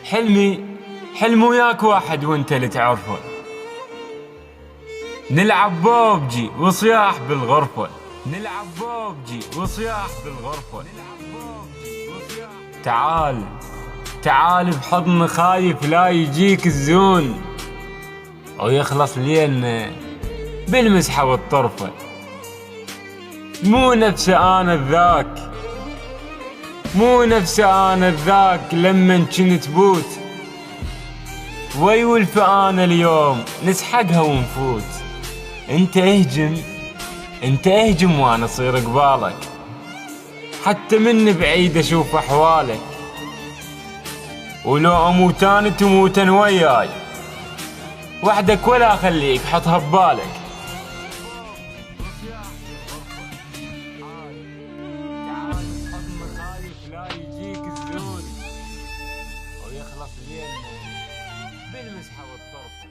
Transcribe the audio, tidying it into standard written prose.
حلمي وياك واحد وانت اللي تعرفه، نلعب بوبجي وصياح بالغرفة، نلعب بوبجي وصياح بالغرفة. تعال بحضن خايف لا يجيك الزون، ويخلص ليلنا بالمسحة والطرفة. مو نفس انا الذاك لمن كنت بوت، ويولف انا اليوم نسحقها ونفوت. انت اهجم وانا اصير قبالك، حتى من بعيد اشوف احوالك، ولو اموت انا تموتن وياي، وحدك ولا خليك حطها ببالك. تعال بحضن خايف لا يجيك الزون، ويخلص ليلنا بالمسحة والطرفة.